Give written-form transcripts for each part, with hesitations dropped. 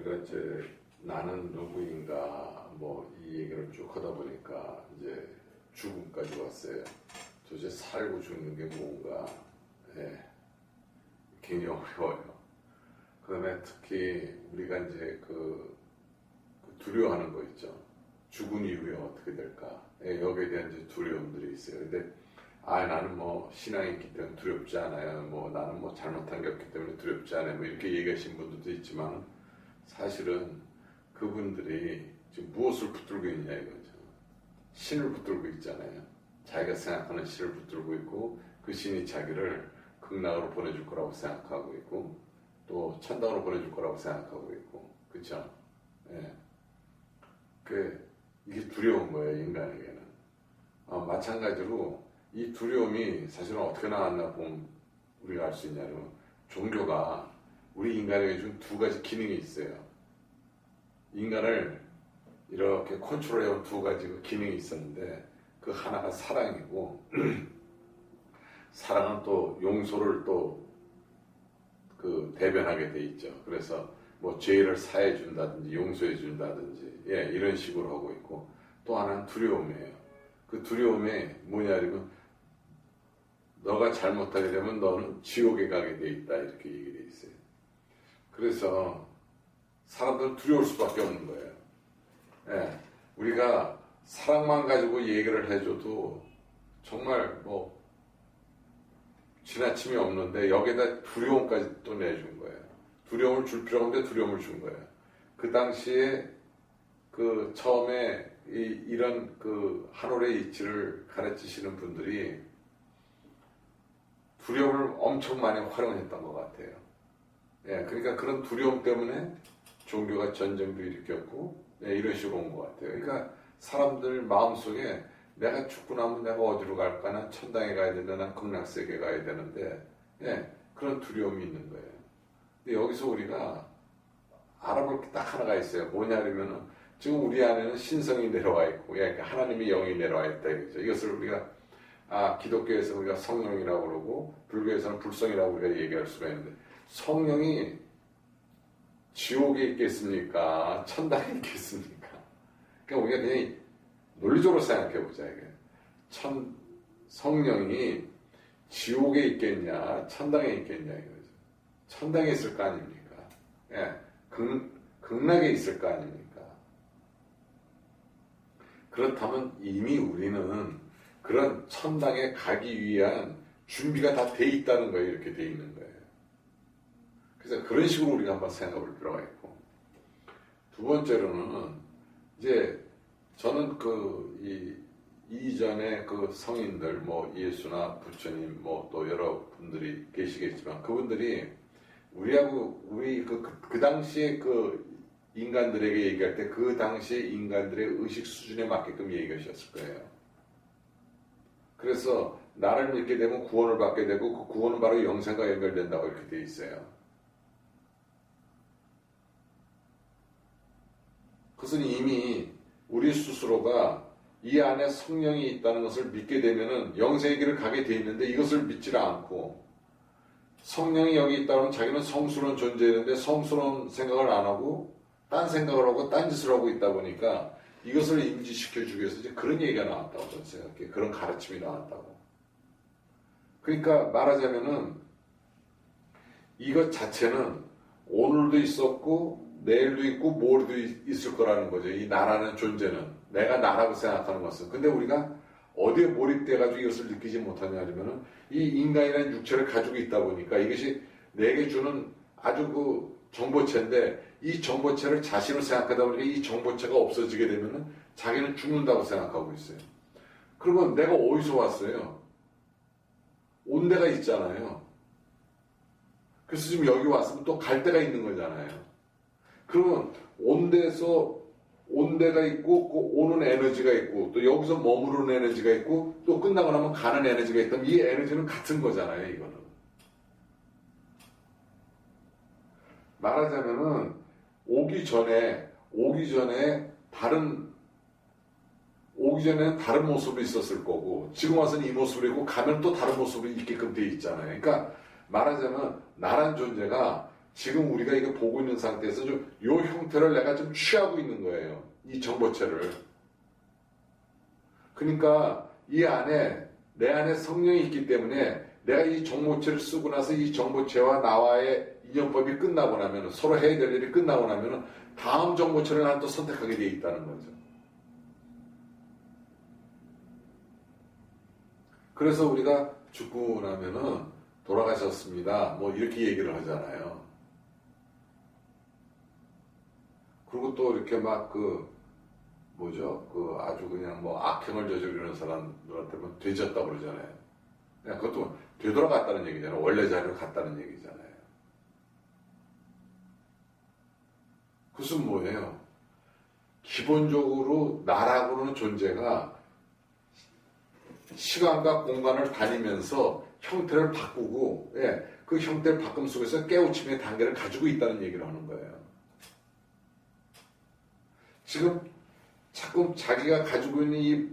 우리가 이제 나는 누구인가 뭐 이 얘기를 쭉 하다 보니까 이제 죽음까지 왔어요. 도대체 살고 죽는 게 뭔가 굉장히 어려워요. 그다음에 특히 우리가 이제 그 두려워하는 거 있죠. 죽은 이후에 어떻게 될까? 여기에 대한 이제 두려움들이 있어요. 근데 나는 뭐 신앙이 있기 때문에 두렵지 않아요. 뭐 나는 뭐 잘못한 게 없기 때문에 두렵지 않아요. 뭐 이렇게 얘기하신 분들도 있지만 사실은 그분들이 지금 무엇을 붙들고 있냐 이거죠. 신을 붙들고 있잖아요. 자기가 생각하는 신을 붙들고 있고 그 신이 자기를 극락으로 보내줄 거라고 생각하고 있고 또 천당으로 보내줄 거라고 생각하고 있고 그렇죠? 이게 두려운 거예요, 인간에게는. 마찬가지로 이 두려움이 사실은 어떻게 나왔나 보면 우리가 알 수 있냐면 종교가 우리 인간에게 준 두 가지 기능이 있어요. 인간을 이렇게 컨트롤해온 두 가지 기능이 있었는데 그 하나가 사랑이고 사랑은 또 용서를 또 대변하게 돼 있죠. 그래서 뭐 죄를 사해 준다든지 용서해 준다든지 이런 식으로 하고 있고 또 하나는 두려움이에요. 그 두려움이 뭐냐면 너가 잘못하게 되면 너는 지옥에 가게 돼 있다 이렇게 얘기돼 있어요. 그래서 사람들은 두려울 수밖에 없는 거예요. 우리가 사랑만 가지고 얘기를 해줘도 정말 뭐 지나침이 없는데 여기에다 두려움까지 또 내준 거예요. 두려움을 줄 필요가 없는데 두려움을 준 거예요. 그 당시에 처음에 이런 하늘의 이치를 가르치시는 분들이 두려움을 엄청 많이 활용했던 것 같아요. 그러니까 그런 두려움 때문에 종교가 전쟁도 일으켰고 이런 식으로 온 것 같아요. 그러니까 사람들 마음속에 내가 죽고 나면 내가 어디로 갈까? 난 천당에 가야 되는데 난 극락세계에 가야 되는데 그런 두려움이 있는 거예요. 근데 여기서 우리가 알아볼 게 딱 하나가 있어요. 뭐냐면은 지금 우리 안에는 신성이 내려와 있고 하나님의 영이 내려와 있다 이거죠. 이것을 우리가 기독교에서 우리가 성령이라고 그러고 불교에서는 불성이라고 우리가 얘기할 수가 있는데 성령이 지옥에 있겠습니까? 천당에 있겠습니까? 그러니까 우리가 그냥 논리적으로 생각해 보자. 성령이 지옥에 있겠냐, 천당에 있겠냐 이거죠. 천당에 있을 거 아닙니까? 극락에 있을 거 아닙니까? 그렇다면 이미 우리는 그런 천당에 가기 위한 준비가 다 돼 있다는 거예요. 이렇게 돼 있는 거예요. 그래서 그런 식으로 우리가 한번 생각해 볼 필요가 있고 두 번째로는 이제 저는 이전에 성인들 뭐 예수나 부처님 뭐 또 여러 분들이 계시겠지만 그분들이 우리 그 당시에 인간들에게 얘기할 때 그 당시에 인간들의 의식 수준에 맞게끔 얘기하셨을 거예요. 그래서 나를 믿게 되면 구원을 받게 되고 그 구원은 바로 영생과 연결된다고 이렇게 돼 있어요. 그것은 이미 우리 스스로가 이 안에 성령이 있다는 것을 믿게 되면은 영생의 길을 가게 돼 있는데 이것을 믿지를 않고 성령이 여기 있다면 자기는 성스러운 존재인데 성스러운 생각을 안 하고 딴 생각을 하고 딴 짓을 하고 있다 보니까 이것을 인지시켜주기 위해서 이제 그런 얘기가 나왔다고 저는 생각해요. 그런 가르침이 나왔다고. 그러니까 말하자면은 이것 자체는 오늘도 있었고 내일도 있고 모레도 있을 거라는 거죠. 이 나라는 존재는. 내가 나라고 생각하는 것은. 근데 우리가 어디에 몰입돼가지고 이것을 느끼지 못하냐 하면은 이 인간이라는 육체를 가지고 있다 보니까 이것이 내게 주는 아주 정보체인데 이 정보체를 자신을 생각하다 보니까 이 정보체가 없어지게 되면은 자기는 죽는다고 생각하고 있어요. 그러면 내가 어디서 왔어요? 온 데가 있잖아요. 그래서 지금 여기 왔으면 또 갈 데가 있는 거잖아요. 그러면 온 데가 있고 그 오는 에너지가 있고 또 여기서 머무르는 에너지가 있고 또 끝나고 나면 가는 에너지가 있다면 이 에너지는 같은 거잖아요. 이거는 말하자면은 오기 전에는 다른 모습으로 있었을 거고 지금 와서는 이 모습으로 있고 가면 또 다른 모습으로 있게끔 돼 있잖아요. 그러니까 말하자면 나란 존재가 지금 우리가 이거 보고 있는 상태에서 좀 요 형태를 내가 좀 취하고 있는 거예요. 이 정보체를. 그러니까 이 안에 내 안에 성령이 있기 때문에 내가 이 정보체를 쓰고 나서 이 정보체와 나와의 인연법이 끝나고 나면 서로 해야 될 일이 끝나고 나면 다음 정보체를 난 또 선택하게 되어 있다는 거죠. 그래서 우리가 죽고 나면은 돌아가셨습니다. 뭐 이렇게 얘기를 하잖아요. 그리고 또 이렇게 막 아주 그냥 뭐 악행을 저지르는 사람들한테는 되졌다고 그러잖아요. 그냥 그것도 되돌아갔다는 얘기잖아요. 원래 자리로 갔다는 얘기잖아요. 그것은 뭐예요? 기본적으로 나라고는 존재가 시간과 공간을 다니면서 형태를 바꾸고, 그 형태를 바꿈 속에서 깨우침의 단계를 가지고 있다는 얘기를 하는 거예요. 지금 자꾸 자기가 가지고 있는 이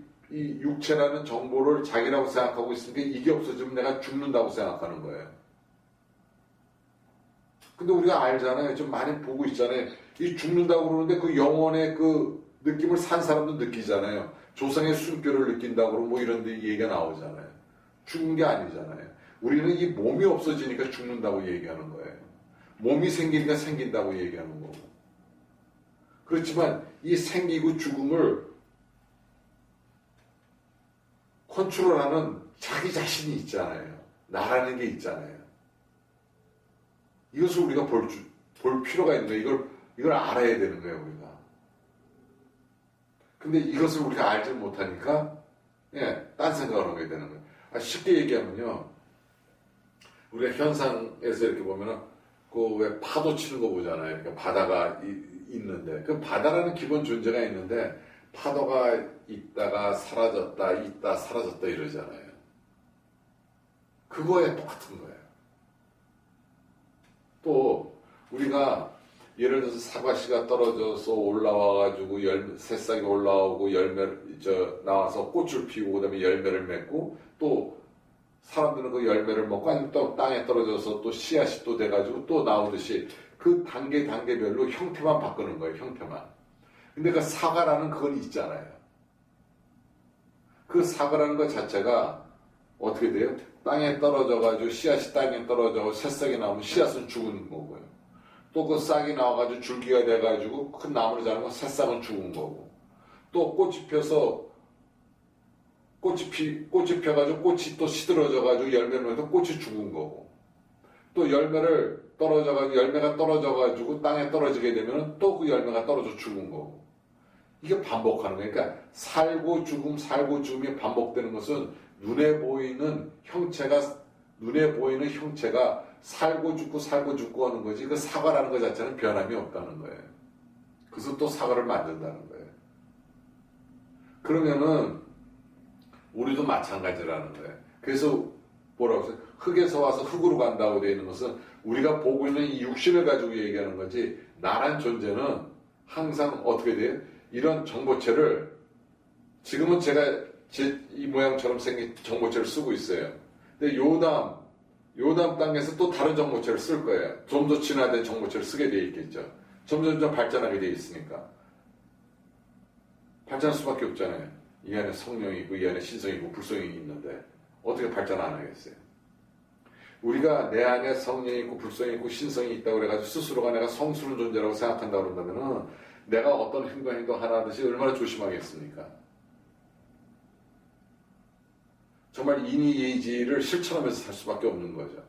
육체라는 정보를 자기라고 생각하고 있으니까 이게 없어지면 내가 죽는다고 생각하는 거예요. 근데 우리가 알잖아요. 좀 많이 보고 있잖아요. 이 죽는다고 그러는데 그 영혼의 그 느낌을 산 사람도 느끼잖아요. 조상의 숨결을 느낀다고 그러고 뭐 이런 데 얘기가 나오잖아요. 죽은 게 아니잖아요. 우리는 이 몸이 없어지니까 죽는다고 얘기하는 거예요. 몸이 생기니까 생긴다고 얘기하는 거고. 그렇지만 이 생기고 죽음을 컨트롤하는 자기 자신이 있잖아요. 나라는 게 있잖아요. 이것을 우리가 볼 필요가 있는 거예요. 이걸 알아야 되는 거예요, 우리가. 근데 이것을 우리가 알지 못하니까, 딴 생각을 하게 되는 거예요. 쉽게 얘기하면요. 우리가 현상에서 이렇게 보면은, 왜 파도 치는 거 보잖아요. 그러니까 바다가 있는데, 그 바다라는 기본 존재가 있는데, 파도가 있다가 사라졌다, 있다, 사라졌다 이러잖아요. 그거에 똑같은 거예요. 또, 우리가 예를 들어서 사과씨가 떨어져서 올라와가지고 새싹이 올라오고 나와서 꽃을 피우고 그다음에 열매를 맺고 또 사람들은 그 열매를 먹고 아니면 또 땅에 떨어져서 또 씨앗이 또 돼가지고 또 나오듯이 그 단계별로 형태만 바꾸는 거예요. 형태만. 근데 그 사과라는 그건 있잖아요. 그 사과라는 것 자체가 어떻게 돼요? 땅에 떨어져가지고 씨앗이 땅에 떨어져서 새싹이 나오면 씨앗은 죽은 거고요. 또 그 싹이 나와가지고 줄기가 돼가지고 큰 나무를 자르면 새싹은 죽은 거고. 또 꽃이 펴서 꽃이 펴가지고 꽃이 또 시들어져가지고 열매를 맺어서 꽃이 죽은 거고. 또 열매가 떨어져가지고 땅에 떨어지게 되면 또 그 열매가 떨어져 죽은 거고. 이게 반복하는 거예요. 그러니까 살고 죽음이 반복되는 것은 눈에 보이는 형체가 살고 죽고 하는 거지 그 사과라는 것 자체는 변함이 없다는 거예요. 그래서 또 사과를 만든다는 거예요. 그러면은 우리도 마찬가지라는 거예요. 그래서 뭐라고 해서 흙에서 와서 흙으로 간다고 되어 있는 것은 우리가 보고 있는 이 육신을 가지고 얘기하는 거지 나란 존재는 항상 어떻게 돼요? 이런 정보체를 지금은 제가 이 모양처럼 생긴 정보체를 쓰고 있어요. 근데 요담 땅에서 또 다른 정보체를 쓸 거예요. 좀 더 진화된 정보체를 쓰게 돼 있겠죠. 점점 발전하게 돼 있으니까. 발전할 수밖에 없잖아요. 이 안에 성령이 있고 이 안에 신성이 있고 불성이 있는데 어떻게 발전 안 하겠어요? 우리가 내 안에 성령이 있고 불성이 있고 신성이 있다고 그래가지고 스스로가 내가 성스러운 존재라고 생각한다고 그런다면은 내가 어떤 행동 하나 하듯이 얼마나 조심하겠습니까? 정말 인의예지를 실천하면서 살 수밖에 없는 거죠.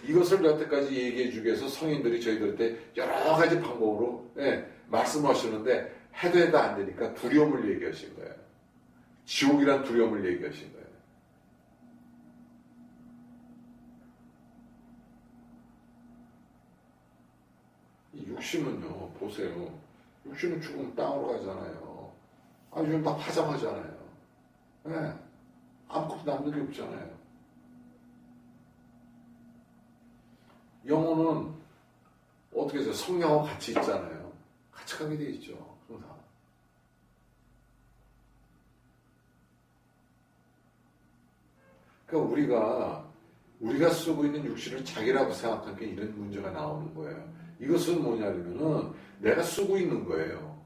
이것을 여태까지 얘기해 주기 위해서 성인들이 저희들한테 여러 가지 방법으로 말씀하시는데 해도 안 되니까 두려움을 얘기하신 거예요. 지옥이란 두려움을 얘기하신 거예요. 이 육신은요, 보세요. 육신은 죽으면 땅으로 가잖아요. 요즘 다 파장하잖아요. 아무것도 남는 게 없잖아요. 영혼은 어떻게 해서 성령하고 같이 있잖아요. 같이 가게 돼 있죠. 항상. 그러니까 우리가 우리가 쓰고 있는 육신을 자기라고 생각하니까 이런 문제가 나오는 거예요. 이것은 뭐냐면은 내가 쓰고 있는 거예요.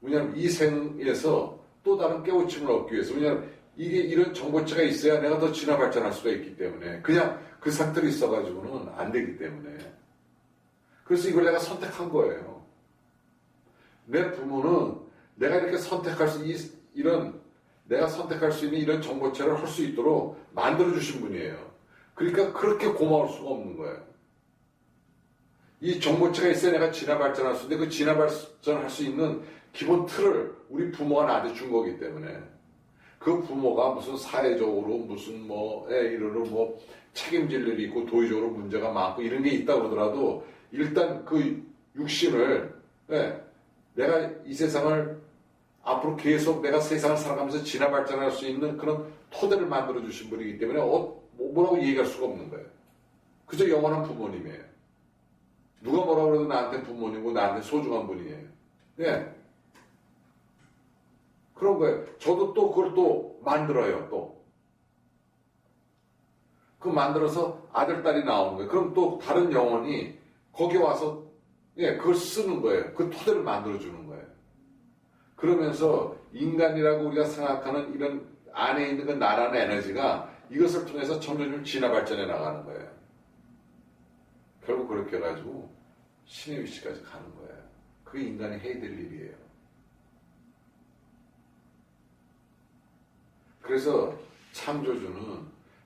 왜냐하면 이 생에서 또 다른 깨우침을 얻기 위해서, 왜냐하면 이게 이런 정보체가 있어야 내가 더 진화 발전할 수가 있기 때문에, 그냥 그 상태로 있어가지고는 안 되기 때문에. 그래서 이걸 내가 선택한 거예요. 내 부모는 내가 이렇게 선택할 수, 내가 선택할 수 있는 이런 정보체를 할 수 있도록 만들어주신 분이에요. 그러니까 그렇게 고마울 수가 없는 거예요. 이 정보체가 있어야 내가 진화 발전할 수 있는데, 그 진화 발전할 수 있는 기본 틀을 우리 부모가 나한테 준 거기 때문에, 그 부모가 무슨 사회적으로 무슨 이런 책임질 일이 있고 도의적으로 문제가 많고 이런 게 있다고 그러더라도, 일단 그 육신을, 내가 이 세상을 앞으로 계속 내가 세상을 살아가면서 진화 발전할 수 있는 그런 토대를 만들어 주신 분이기 때문에 뭐라고 얘기할 수가 없는 거예요. 그저 영원한 부모님이에요. 누가 뭐라고 그래도 나한테 부모님이고 나한테 소중한 분이에요. 네. 그런 거예요. 저도 또 그걸 또 만들어요, 또. 그 만들어서 아들, 딸이 나오는 거예요. 그럼 또 다른 영혼이 거기 와서, 그걸 쓰는 거예요. 그 토대를 만들어주는 거예요. 그러면서 인간이라고 우리가 생각하는 이런 안에 있는 그 나라는 에너지가 이것을 통해서 점점 진화 발전해 나가는 거예요. 결국 그렇게 해가지고 신의 위치까지 가는 거예요. 그게 인간이 해야 될 일이에요. 그래서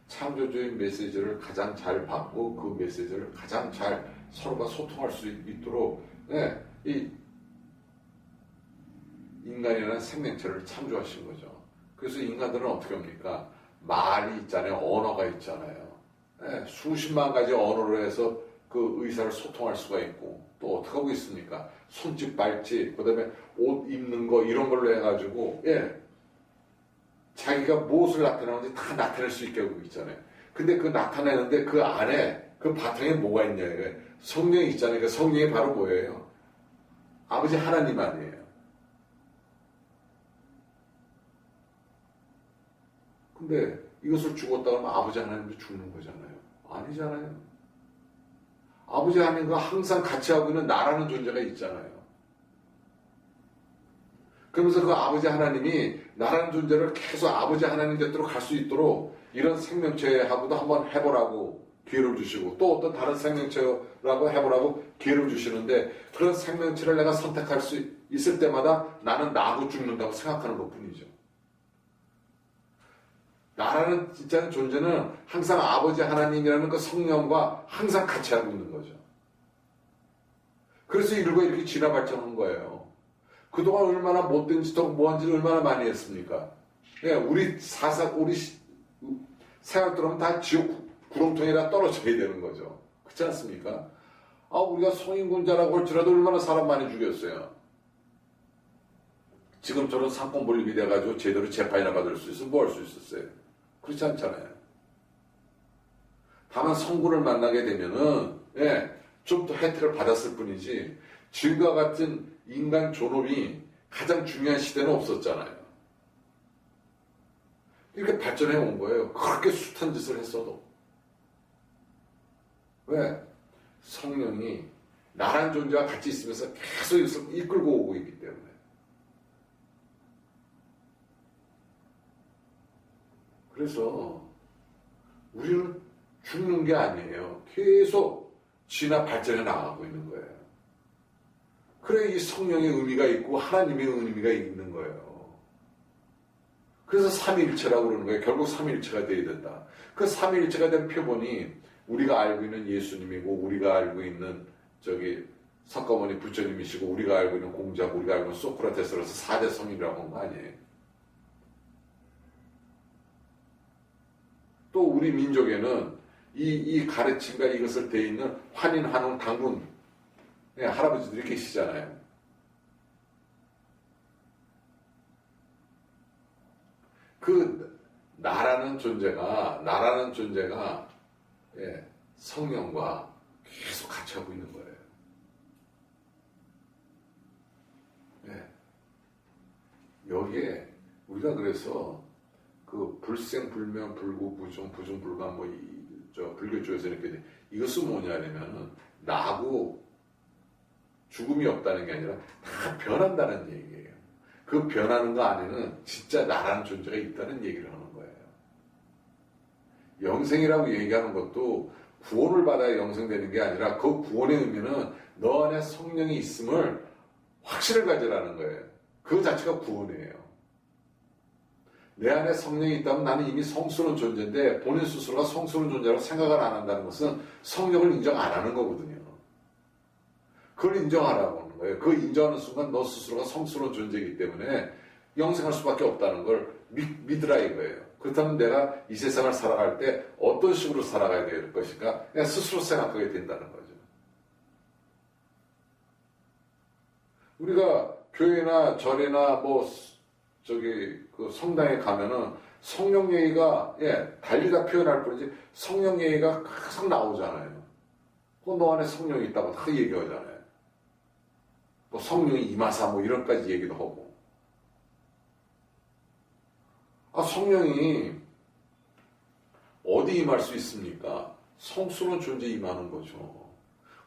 창조주의 메시지를 가장 잘 받고 그 메시지를 가장 잘 서로가 소통할 수 있도록 이 인간이라는 생명체를 창조하신 거죠. 그래서 인간들은 어떻게 합니까? 말이 있잖아요. 언어가 있잖아요. 수십만 가지 언어로 해서 그 의사를 소통할 수가 있고, 또 어떻게 하고 있습니까? 손짓, 발짓, 그 다음에 옷 입는 거 이런 걸로 해가지고 자기가 무엇을 나타내는지 다 나타낼 수 있게 하고 있잖아요. 근데 그 나타내는데 그 안에 그 바탕에 뭐가 있냐, 성령이 있잖아요. 그 성령이 바로 뭐예요? 아버지 하나님 아니에요. 근데 이것을 죽었다 그러면 아버지 하나님도 죽는 거잖아요. 아니잖아요. 아버지 하나님과 항상 같이 하고 있는 나라는 존재가 있잖아요. 그러면서 그 아버지 하나님이 나라는 존재를 계속 아버지 하나님 곁으로 갈 수 있도록 이런 생명체하고도 한번 해보라고 기회를 주시고, 또 어떤 다른 생명체라고 해보라고 기회를 주시는데, 그런 생명체를 내가 선택할 수 있을 때마다 나는 나고 죽는다고 생각하는 것 뿐이죠. 나라는 진짜 존재는 항상 아버지 하나님이라는 그 성령과 항상 같이 하고 있는 거죠. 그래서 인류가 이렇게 진화 발전한 거예요. 그동안 얼마나 못된 짓하고 뭐한 짓을 얼마나 많이 했습니까? 우리 생각들은 다 지옥 구렁텅이라 떨어져야 되는 거죠. 그렇지 않습니까? 우리가 성인군자라고 할지라도 얼마나 사람 많이 죽였어요. 지금처럼 상권 분립이 돼가지고 제대로 재판이나 받을 수 있으면 뭐 할 수 있었어요? 그렇지 않잖아요. 다만 성군을 만나게 되면은 좀 더 혜택을 받았을 뿐이지, 지금과 같은 인간 존엄이 가장 중요한 시대는 없었잖아요. 이렇게 발전해 온 거예요. 그렇게 숱한 짓을 했어도. 왜? 성령이 나란 존재와 같이 있으면서 계속 이끌고 오고 있기 때문에. 그래서 우리는 죽는 게 아니에요. 계속 진화 발전해 나가고 있는 거예요. 그래, 이 성령의 의미가 있고 하나님의 의미가 있는 거예요. 그래서 삼위일체라고 그러는 거예요. 결국 삼위일체가 돼야 된다. 그 삼위일체가 된 표본이 우리가 알고 있는 예수님이고, 우리가 알고 있는 석가모니 부처님이시고, 우리가 알고 있는 공자고, 우리가 알고 있는 소크라테스라서 4대 성인이라고 한 거 아니에요. 또 우리 민족에는 이 가르침과 이것을 돼 있는 환인, 한웅, 당군 할아버지들이 계시잖아요. 그 나라는 존재가 성령과 계속 같이 하고 있는 거예요. 여기에 우리가 그래서 그 불생, 불명, 불구, 부중, 부중, 불감 저 불교 쪽에서 이렇게 이것은 뭐냐면은 나하고 죽음이 없다는 게 아니라 다 변한다는 얘기예요. 그 변하는 거 안에는 진짜 나라는 존재가 있다는 얘기를 하는 거예요. 영생이라고 얘기하는 것도 구원을 받아야 영생되는 게 아니라 그 구원의 의미는 너 안에 성령이 있음을 확신을 가지라는 거예요. 그 자체가 구원이에요. 내 안에 성령이 있다면 나는 이미 성스러운 존재인데 본인 스스로가 성스러운 존재라고 생각을 안 한다는 것은 성령을 인정 안 하는 거거든요. 그걸 인정하라고 하는 거예요. 그 인정하는 순간 너 스스로가 성스러운 존재이기 때문에 영생할 수밖에 없다는 걸 믿으라 이거예요. 그렇다면 내가 이 세상을 살아갈 때 어떤 식으로 살아가야 될 것인가 그냥 스스로 생각하게 된다는 거죠. 우리가 교회나 절이나 뭐 저기 그 성당에 가면은 성령 얘기가 달리다 표현할 뿐이지 성령 얘기가 항상 나오잖아요. 너 안에 성령이 있다고 다 얘기하잖아요. 뭐 성령이 임하사 뭐 이런까지 얘기도 하고. 성령이 어디 임할 수 있습니까? 성스러운 존재에 임하는 거죠.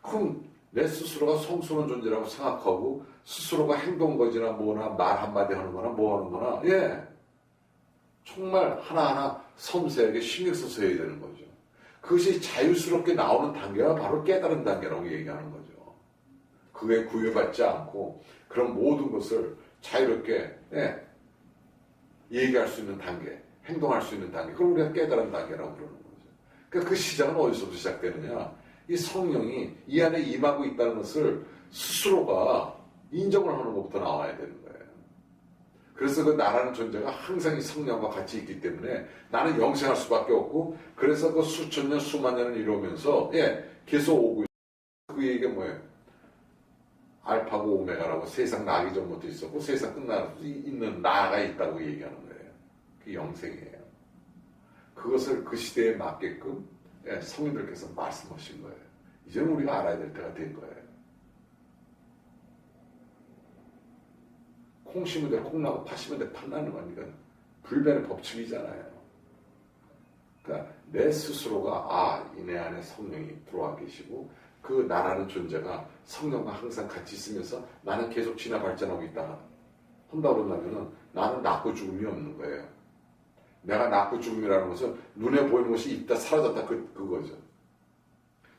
그럼 내 스스로가 성스러운 존재라고 생각하고 스스로가 행동거지나 뭐나 말 한마디 하는 거나 뭐 하는 거나 정말 하나하나 섬세하게 신경 써서 해야 되는 거죠. 그것이 자유스럽게 나오는 단계가 바로 깨달은 단계라고 얘기하는 거죠. 그에 구애받지 않고 그런 모든 것을 자유롭게 얘기할 수 있는 단계, 행동할 수 있는 단계, 그걸 우리가 깨달은 단계라고 그러는 거죠. 그러니까 그 시작은 어디서부터 시작되느냐? 이 성령이 이 안에 임하고 있다는 것을 스스로가 인정을 하는 것부터 나와야 되는 거예요. 그래서 그 나라는 존재가 항상 이 성령과 같이 있기 때문에 나는 영생할 수밖에 없고 그래서 그 수천 년, 수만 년을 이루면서 계속 오고 있어요. 그 얘기가 뭐예요? 알파고 오메가라고 세상 나기 전부터 있었고 세상 끝나서 있는 나가 있다고 얘기하는 거예요. 그게 영생이에요. 그것을 그 시대에 맞게끔 성인들께서 말씀하신 거예요. 이제는 우리가 알아야 될 때가 된 거예요. 콩 심은 데 콩 나고 팥 심은 데 팥 나는 거니까 불변의 법칙이잖아요. 그러니까 내 스스로가 이 내 안에 성령이 들어와 계시고 그 나라는 존재가 성령과 항상 같이 있으면서 나는 계속 진화 발전하고 있다 한다 그런다면은 나는 낳고 죽음이 없는 거예요. 내가 낳고 죽음이라는 것은 눈에 보이는 것이 있다 사라졌다 그거죠.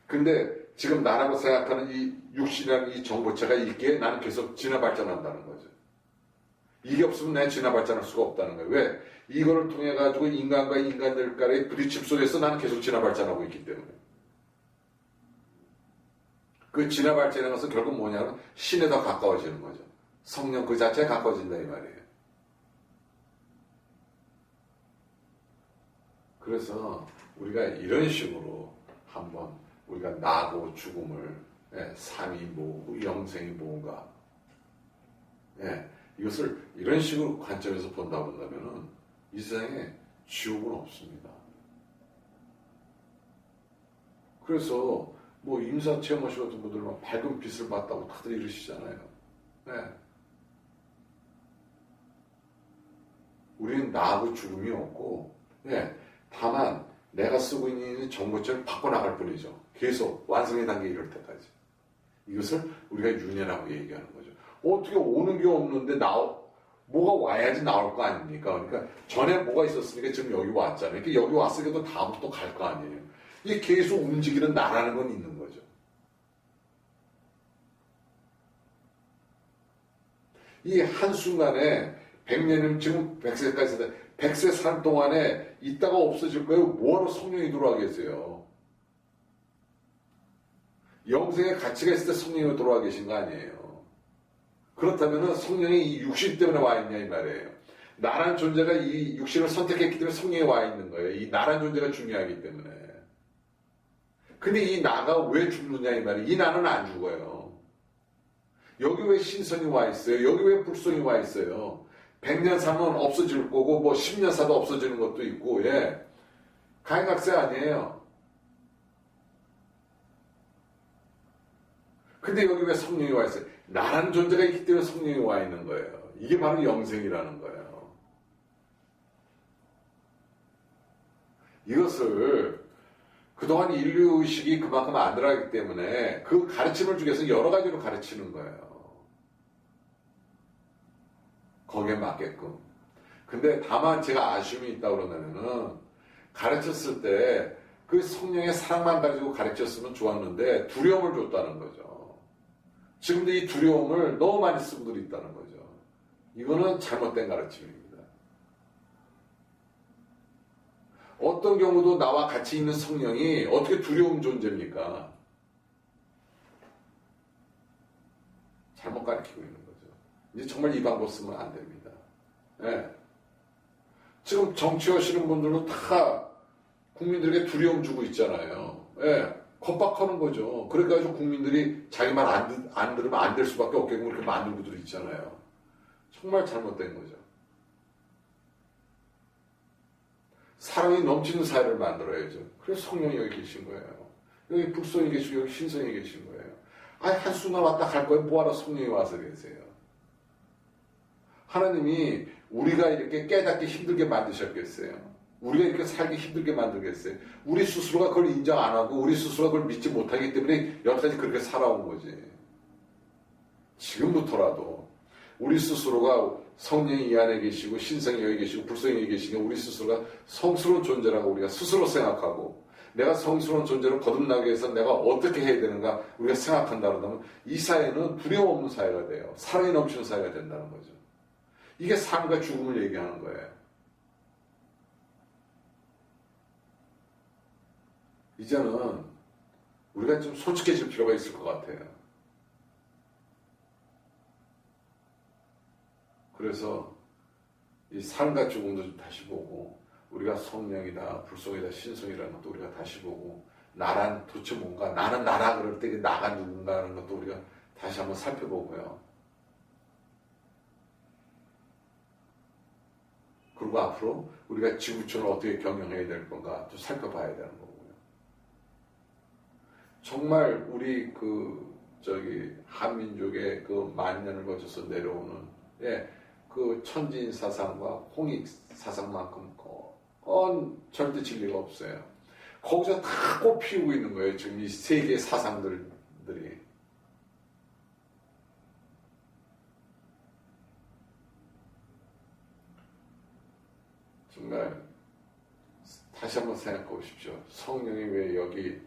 근데 지금 나라고 생각하는 이 육신이라는 이 정보체가 있기에 나는 계속 진화 발전한다는 거죠. 이게 없으면 내가 진화 발전할 수가 없다는 거예요. 왜? 이거를 통해 가지고 인간과 인간들 간의 부딪힘 속에서 나는 계속 진화 발전하고 있기 때문에. 그 진화 발전이라는 것은 결국 뭐냐면 신에 더 가까워지는 거죠. 성령 그 자체에 가까워진다 이 말이에요. 그래서 우리가 이런 식으로 한번 우리가 나고 죽음을 삶이 뭐고 영생이 뭔가 이것을 이런 식으로 관점에서 본다면은 이 세상에 지옥은 없습니다. 그래서 뭐 임사 체험하시 같은 분들은 밝은 빛을 봤다고 다들 이러시잖아요. 우리는 나하고 죽음이 없고 다만 내가 쓰고 있는 정보체를 바꿔나갈 뿐이죠. 계속 완성의 단계에 이를 때까지. 이것을 우리가 윤회라고 얘기하는 거죠. 어떻게 오는 게 없는데 뭐가 와야지 나올 거 아닙니까? 그러니까 전에 뭐가 있었으니까 지금 여기 왔잖아요. 그러니까 여기 왔으니까 또 다음부터 또 갈 거 아니에요. 이게 계속 움직이는 나라는 건 있는 거죠. 이 한순간에 100년이면 지금 100세까지 100세 산 동안에 있다가 없어질 거예요. 뭐하러 성령이 들어와 계세요? 영생의 가치가 있을 때 성령이 들어와 계신 거 아니에요. 그렇다면 성령이 이 육신 때문에 와 있냐 이 말이에요. 나라는 존재가 이 육신을 선택했기 때문에 성령이 와 있는 거예요. 이 나라는 존재가 중요하기 때문에. 근데 이 나가 왜 죽느냐 이 말이에요. 이 나는 안 죽어요. 여기 왜 신선이 와 있어요? 여기 왜 불성이 와 있어요? 100년 사면 없어질 거고 뭐 10년 사도 없어지는 것도 있고 가행학세 아니에요. 근데 여기 왜 성령이 와 있어요? 나라는 존재가 있기 때문에 성령이 와 있는 거예요. 이게 바로 영생이라는 거예요. 이것을 그동안 인류의식이 그만큼 안 들어가기 때문에 그 가르침을 주기 위해서 여러 가지로 가르치는 거예요. 거기에 맞게끔. 근데 다만 제가 아쉬움이 있다고 그러냐면은 가르쳤을 때 그 성령의 사랑만 가지고 가르쳤으면 좋았는데 두려움을 줬다는 거죠. 지금도 이 두려움을 너무 많이 쓰고들 있다는 거죠. 이거는 잘못된 가르침입니다. 어떤 경우도 나와 같이 있는 성령이 어떻게 두려운 존재입니까? 잘못 가르치고 있는 거죠. 이제 정말 이 방법 쓰면 안 됩니다. 예. 지금 정치하시는 분들도 다 국민들에게 두려움 주고 있잖아요. 예. 겁박하는 거죠. 그래가지고 국민들이 자기 말 안 들으면 안 될 수밖에 없게끔 그렇게 만들고들 있잖아요. 정말 잘못된 거죠. 사랑이 넘치는 사회를 만들어야죠. 그래서 성령이 여기 계신 거예요. 여기 북성이 계시고 여기 신성이 계신 거예요. 아니 한순간 왔다 갈 거예요. 뭐하러 성령이 와서 계세요. 하나님이 우리가 이렇게 깨닫기 힘들게 만드셨겠어요. 우리가 이렇게 살기 힘들게 만들겠어요. 우리 스스로가 그걸 인정 안 하고 우리 스스로가 그걸 믿지 못하기 때문에 여태까지 그렇게 살아온 거지. 지금부터라도 우리 스스로가 성령이 이 안에 계시고 신성이 여기 계시고 불성이 여기 계시고 우리 스스로가 성스러운 존재라고 우리가 스스로 생각하고 내가 성스러운 존재로 거듭나기 위해서 내가 어떻게 해야 되는가 우리가 생각한다 그러면 이 사회는 두려움 없는 사회가 돼요. 사랑이 넘치는 사회가 된다는 거죠. 이게 삶과 죽음을 얘기하는 거예요. 이제는 우리가 좀 솔직해질 필요가 있을 것 같아요. 그래서 이 삶과 죽음도 좀 다시 보고 우리가 성령이다, 불성이다, 신성이라는 것도 우리가 다시 보고 나란 도대체 뭔가 나는 나라 그럴 때 나가 누군가 하는 것도 우리가 다시 한번 살펴보고요. 그리고 앞으로 우리가 지구촌을 어떻게 경영해야 될 건가 또 살펴봐야 되는 거고요. 정말 우리 한민족의 그 만년을 거쳐서 내려오는 그 천지인 사상과 홍익 사상만큼 절대 진리가 없어요. 거기서 다 꽃피우고 있는 거예요. 지금 이 세계의 사상들이. 정말 다시 한번 생각해 보십시오. 성령이 왜 여기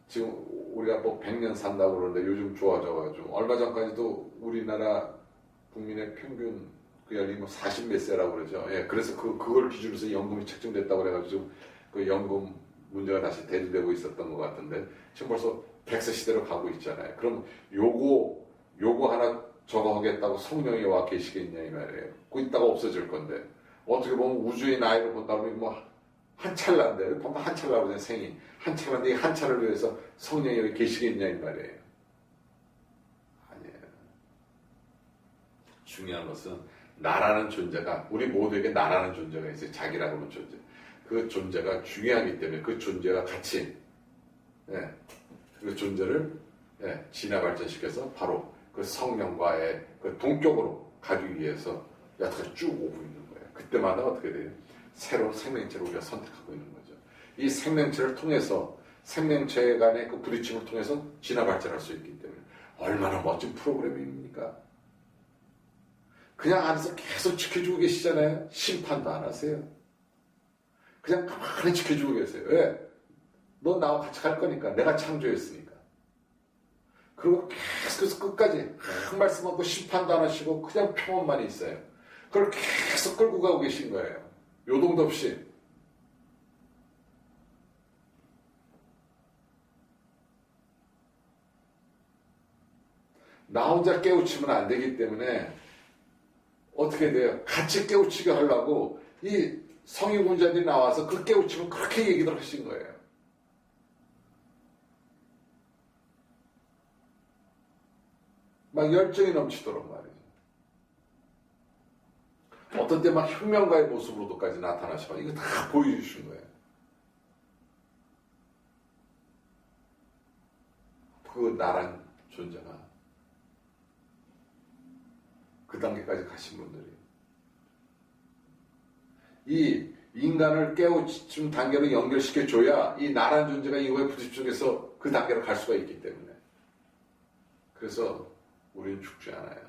지금 우리가 뭐 100년 산다고 그러는데 요즘 좋아져가지고 얼마 전까지도 우리나라 국민의 평균 그 연령이 40몇 세라고 그러죠. 예, 그래서 그걸 기준으로 해서 연금이 책정됐다고 그래가지고 그 연금 문제가 다시 대두되고 있었던 것 같은데 지금 벌써 100세 시대로 가고 있잖아요. 그럼 요거 하나 저거 하겠다고 성령이 와 계시겠냐 이 말이에요. 그 있다가 없어질 건데 어떻게 보면 우주의 나이를 본다 보면 뭐 한 찰나인데 보면 한 찰나거든요. 생이 한 찰나인데 이 한 찰을 위해서 성령이 여기 계시겠냐 이 말이에요. 아니에요. 중요한 것은 나라는 존재가 우리 모두에게 나라는 존재가 있어요. 자기라고 하는 존재. 그 존재가 중요하기 때문에 그 존재가 같이 그 존재를 진화 발전시켜서 바로 그 성령과의 그 동격으로 가기 위해서 여태까지 쭉 오고 있는 거예요. 그때마다 어떻게 돼요? 새로운 생명체를 우리가 선택하고 있는 거죠. 이 생명체를 통해서 생명체 간의 그 부딪힘을 통해서 진화 발전할 수 있기 때문에 얼마나 멋진 프로그램입니까? 그냥 안에서 계속 지켜주고 계시잖아요. 심판도 안 하세요. 그냥 가만히 지켜주고 계세요. 왜? 너 나와 같이 갈 거니까. 내가 창조했으니까. 그리고 계속해서 끝까지 한 말씀 없고 심판도 안 하시고 그냥 평온만 있어요. 그걸 계속 끌고 가고 계신 거예요. 요동도 없이. 나 혼자 깨우치면 안 되기 때문에 어떻게 돼요? 같이 깨우치게 하려고 이 성인군자들이 나와서 그 깨우치면 그렇게 얘기를 하신 거예요. 막 열정이 넘치도록 말이죠. 어떤 때 막 혁명가의 모습으로도까지 나타나셔. 이거 다 보여주신 거예요. 그 나란 존재가 그 단계까지 가신 분들이 인간을 깨우침 단계로 연결시켜줘야 이 나라는 존재가 이거에 부딪혀서 그 단계로 갈 수가 있기 때문에. 그래서 우리는 죽지 않아요.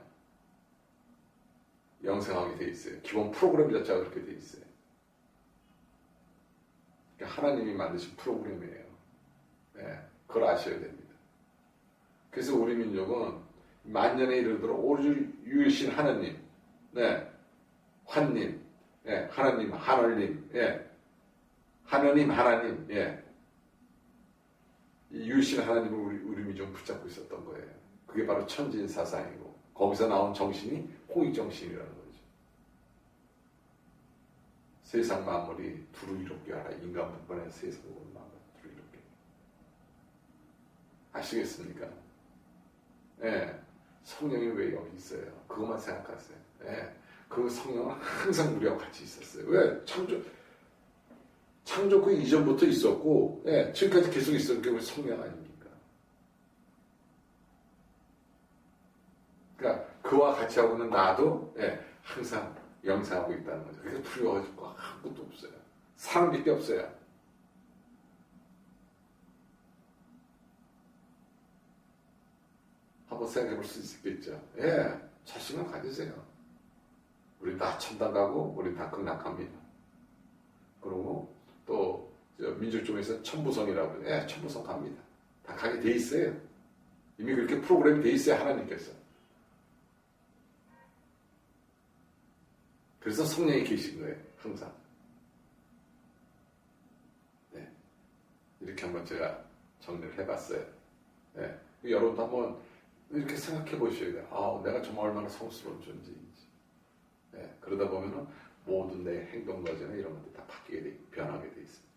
영생하게 돼 있어요. 기본 프로그램 자체가 그렇게 돼 있어요. 그러니까 하나님이 만드신 프로그램이에요. 네, 그걸 아셔야 됩니다. 그래서 우리 민족은 만년에 이르도록 오직 유일신 하나님, 네, 환님, 예, 하나님, 하늘님, 예, 하나님, 예, 이 유일신 하나님을 우리 민족은 붙잡고 있었던 거예요. 그게 바로 천지인 사상이고 거기서 나온 정신이 홍익정신이라는 거죠. 세상 만물이 두루 이롭게 하라. 인간 분만의 세상 만물 두루 이롭게. 아시겠습니까? 예, 성령이 왜 여기 있어요? 그것만 생각하세요. 예, 그 성령은 항상 우리와 같이 있었어요. 왜? 창조 그 이전부터 있었고, 예, 지금까지 계속 있었던 게 우리 성령 아닙니까? 그러니까 그와 같이 하고 있는 나도, 예, 항상 영상하고 있다는 거죠. 그래서 두려워질 거 아무것도 없어요. 사람밖에 없어요. 한번 생각해 볼 수 있겠죠. 예, 자신을 가지세요. 우리 다 천당 가고, 우리 다 극락합니다. 그리고 또 민족 중에서 천부성이라고 해요. 예, 천부성 갑니다. 다 가게 돼 있어요. 이미 그렇게 프로그램이 돼 있어요, 하나님께서. 그래서 성령이 계신 거예요, 항상. 네, 이렇게 한번 제가 정리를 해봤어요. 네, 여러분도 한번 이렇게 생각해 보셔야 돼요. 아, 내가 정말 얼마나 성스러운 존재인지. 네, 그러다 보면은 모든 내 행동 과정에 이런 것들이 다 바뀌게 돼, 변하게 돼 있습니다.